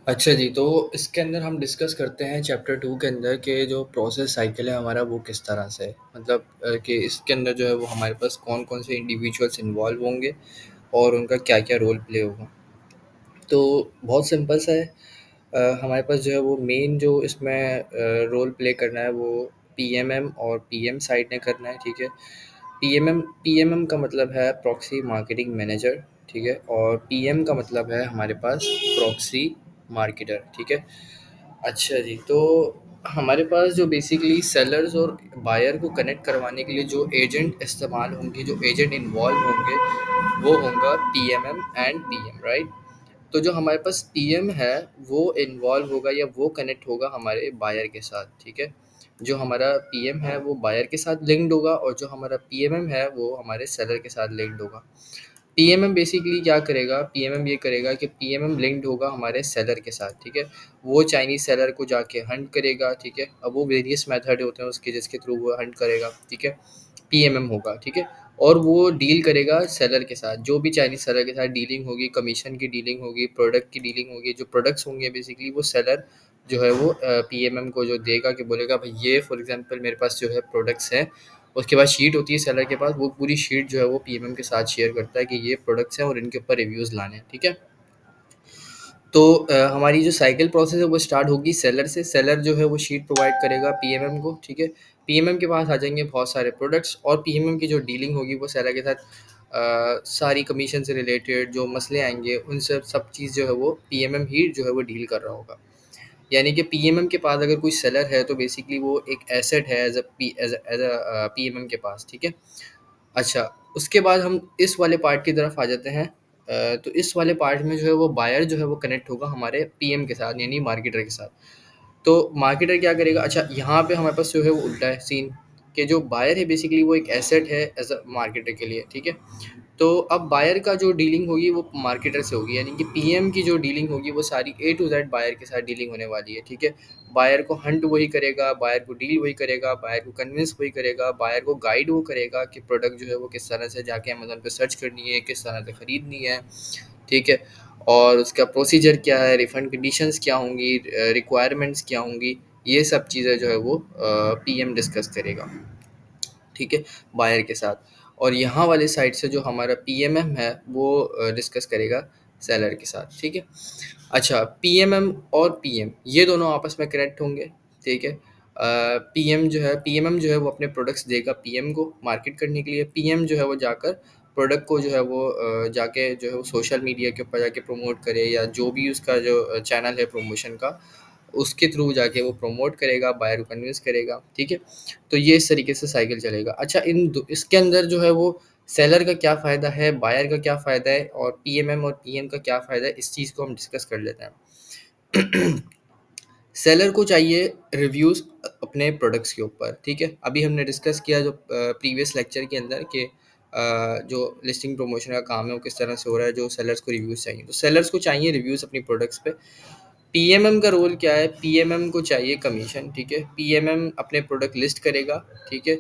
अच्छा जी, तो इसके अंदर हम डिस्कस करते हैं चैप्टर 2 के अंदर कि जो प्रोसेस साइकिल है हमारा वो किस तरह से है। मतलब कि इसके अंदर जो है वो हमारे पास कौन-कौन से इंडिविजुअल्स इन्वॉल्व होंगे और उनका क्या-क्या रोल प्ले होगा। तो बहुत सिंपल सा है। हमारे पास जो है वो मेन जो इसमें रोल प्ले करना है वो पीएमएम और पीएम साइड ने करना है, ठीक है। पीएमएम का मतलब है प्रॉक्सी मार्केटिंग मैनेजर, ठीक है। और पीएम का मतलब है हमारे पास प्रॉक्सी मार्केटर, ठीक है। अच्छा जी, तो हमारे पास जो बेसिकली सेलर्स और बायर को कनेक्ट करवाने के लिए जो एजेंट इस्तेमाल होंगे, जो एजेंट इन्वॉल्व होंगे, वो होगा पीएमएम एंड पीएम, राइट। तो जो हमारे पास पीएम है वो इन्वॉल्व होगा या वो कनेक्ट होगा हमारे बायर के साथ, ठीक है। जो हमारा पीएम है वो बायर के साथ लिंक्ड होगा और जो हमारा पीएमएम है वो हमारे सेलर के साथ लिंक्ड होगा। पीएमएम बेसिकली क्या करेगा, पीएमएम ये करेगा कि पीएमएम लिंक्ड होगा हमारे सेलर के साथ, ठीक है। वो चाइनीज़ सेलर को जाके हंट करेगा, ठीक है। अब वो वेरियस मेथड होते हैं उसके जिसके थ्रू वो हंट करेगा, ठीक है। पीएमएम होगा, ठीक है। और वो डील करेगा सेलर के साथ, जो भी चाइनीज़ सेलर के साथ डीलिंग होगी, कमीशन की डीलिंग होगी, प्रोडक्ट की डीलिंग होगी, जो प्रोडक्ट्स होंगे बेसिकली वो सेलर जो है वो पीएमएम को जो देगा कि बोलेगा भाई ये फॉर एग्जांपल मेरे पास जो है प्रोडक्ट्स हैं। उसके बाद शीट होती है सेलर के पास, वो पूरी शीट जो है वो पीएमएम के साथ शेयर करता है कि ये प्रोडक्ट्स हैं और इनके ऊपर रिव्यूज़ लाने हैं, ठीक है। तो हमारी जो साइकिल प्रोसेस है वो स्टार्ट होगी सेलर से। सेलर जो है वो शीट प्रोवाइड करेगा पीएमएम को, ठीक है। पीएमएम के पास आ जाएंगे बहुत सारे प्रोडक्ट्स और पीएमएम की जो डीलिंग होगी वो सेलर के साथ सारी कमीशन से रिलेटेड जो मसले आएंगे उन सब चीज़ जो है वो पीएमएम ही जो है वो डील कर रहा होगा। यानी कि पीएमएम के पास अगर कोई सेलर है तो बेसिकली वो एक एसेट है एज अ पीएमएम के पास, ठीक है। अच्छा, उसके बाद हम इस वाले पार्ट की तरफ आ जाते हैं। तो इस वाले पार्ट में जो है वो बायर जो है वो कनेक्ट होगा हमारे पीएम के साथ यानी मार्केटर के साथ। तो मार्केटर क्या करेगा, अच्छा यहाँ पे हमारे पास जो है वो उल्टा है सीन, कि जो बायर है बेसिकली वो एक एसेट है एज अ मार्केटर के लिए, ठीक है। तो अब बायर का जो डीलिंग होगी वो मार्केटर से होगी, यानी कि पीएम की जो डीलिंग होगी वो सारी ए टू जेड बायर के साथ डीलिंग होने वाली है, ठीक है। बायर को हंट वही करेगा, बायर को डील वही करेगा, बायर को कन्विंस वही करेगा, बायर को गाइड वो करेगा कि प्रोडक्ट जो है वो किस तरह से जाके अमेजोन पे सर्च करनी है, किस तरह से ख़रीदनी है, ठीक है। और उसका प्रोसीजर क्या है, रिफ़ंड कंडीशंस क्या होंगी, रिक्वायरमेंट्स क्या होंगी, ये सब चीज़ें जो है वो पीएम डिस्कस करेगा, ठीक है, बायर के साथ। और यहाँ वाले साइड से जो हमारा पीएमएम है वो डिस्कस करेगा सेलर के साथ, ठीक है। अच्छा, पीएमएम और पीएम ये दोनों आपस में कनेक्ट होंगे, ठीक है। पीएम जो है पीएमएम जो है वो अपने प्रोडक्ट्स देगा पीएम को मार्केट करने के लिए। पीएम जो है वो जाकर प्रोडक्ट को जो है वो जाके जो है वो सोशल मीडिया के ऊपर जाके प्रमोट करे या जो भी उसका जो चैनल है प्रमोशन का, उसके थ्रू जाके वो प्रमोट करेगा, बायर को कन्विंस करेगा, ठीक है। तो ये इस तरीके से साइकिल चलेगा। अच्छा, इसके अंदर जो है वो सेलर का क्या फ़ायदा है, बायर का क्या फ़ायदा है और पीएमएम और पीएम का क्या फ़ायदा है, इस चीज़ को हम डिस्कस कर लेते हैं। सेलर को चाहिए रिव्यूज़ अपने प्रोडक्ट्स के ऊपर, ठीक है। अभी हमने डिस्कस किया जो प्रीवियस लेक्चर के अंदर कि जो लिस्टिंग प्रमोशन का काम है वो किस तरह से हो रहा है, जो सेलर्स को रिव्यूज़ चाहिए। तो सेलर्स को चाहिए रिव्यूज़ अपनी प्रोडक्ट्स पे। पीएमएम का रोल क्या है, पीएमएम को चाहिए कमीशन, ठीक है। पीएमएम अपने प्रोडक्ट लिस्ट करेगा, ठीक है।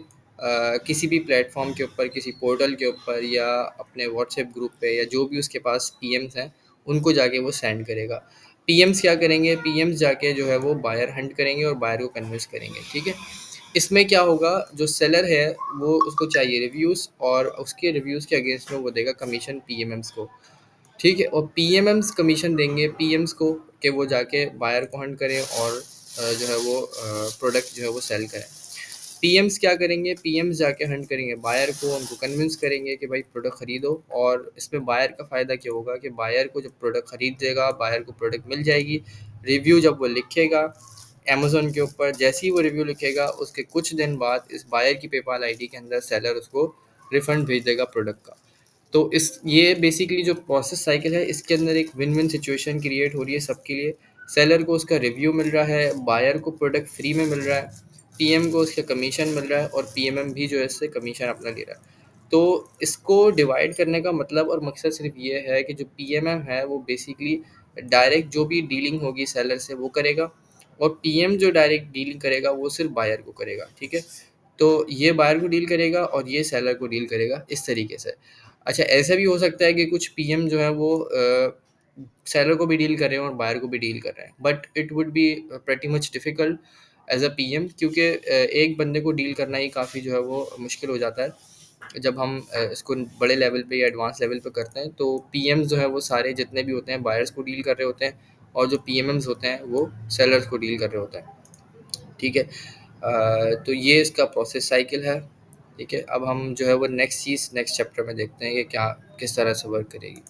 किसी भी प्लेटफॉर्म के ऊपर, किसी पोर्टल के ऊपर या अपने व्हाट्सएप ग्रुप पे या जो भी उसके पास पीएम्स हैं उनको जाके वो सेंड करेगा। पीएम्स क्या करेंगे, पीएम्स जाके जो है वो बायर हंट करेंगे और बायर को कन्विंस करेंगे, ठीक है। इसमें क्या होगा, जो सेलर है वो उसको चाहिए रिव्यूज़ और उसके रिव्यूज़ के अगेंस्ट में वो देगा कमीशन पीएमएम्स को, ठीक है। और पीएमएम्स कमीशन देंगे पीएम्स को कि वो जाके बायर को हंट करें और जो है वो प्रोडक्ट जो है वो सेल करें। पीएम्स क्या करेंगे, पीएम्स जाके हंट करेंगे बायर को, उनको कन्विंस करेंगे कि भाई प्रोडक्ट खरीदो। और इसमें बायर का फ़ायदा क्या होगा कि बायर को जब प्रोडक्ट खरीदेगा, बायर को प्रोडक्ट मिल जाएगी। रिव्यू जब वो लिखेगा अमेज़न के ऊपर, जैसे ही वो रिव्यू लिखेगा उसके कुछ दिन बाद इस बायर की पेपाल आईडी के अंदर सेलर उसको रिफ़ंड भेज देगा प्रोडक्ट का। तो इस ये बेसिकली जो प्रोसेस साइकिल है इसके अंदर एक विन विन सिचुएशन क्रिएट हो रही है सबके लिए। सेलर को उसका रिव्यू मिल रहा है, बायर को प्रोडक्ट फ्री में मिल रहा है, पीएम को उसका कमीशन मिल रहा है और पीएमएम भी जो है इससे कमीशन अपना ले रहा है। तो इसको डिवाइड करने का मतलब और मकसद सिर्फ ये है कि जो पीएमएम है वो बेसिकली डायरेक्ट जो भी डीलिंग होगी सेलर से वो करेगा और पीएम जो डायरेक्ट डीलिंग करेगा वो सिर्फ बायर को करेगा, ठीक है। तो ये बायर को डील करेगा और ये सेलर को डील करेगा इस तरीके से। अच्छा, ऐसा भी हो सकता है कि कुछ पीएम जो है वो सेलर को भी डील कर रहे हैं और बायर को भी डील कर रहे हैं, but it would be pretty much difficult as a PM, क्योंकि एक बंदे को डील करना ही काफ़ी जो है वो मुश्किल हो जाता है। जब हम इसको बड़े लेवल पे या एडवांस लेवल पे करते हैं तो पीएम्स जो है वो सारे जितने भी होते हैं बायर्स को डील कर रहे होते हैं, और जो पीएमएम्स होते हैं वो सेलर्स को डील कर रहे होते हैं। ठीक है। तो ये इसका प्रोसेस साइकिल है। ठीक है, अब हम जो है वो नेक्स्ट चैप्टर में देखते हैं कि क्या किस तरह से वर्क करेगी।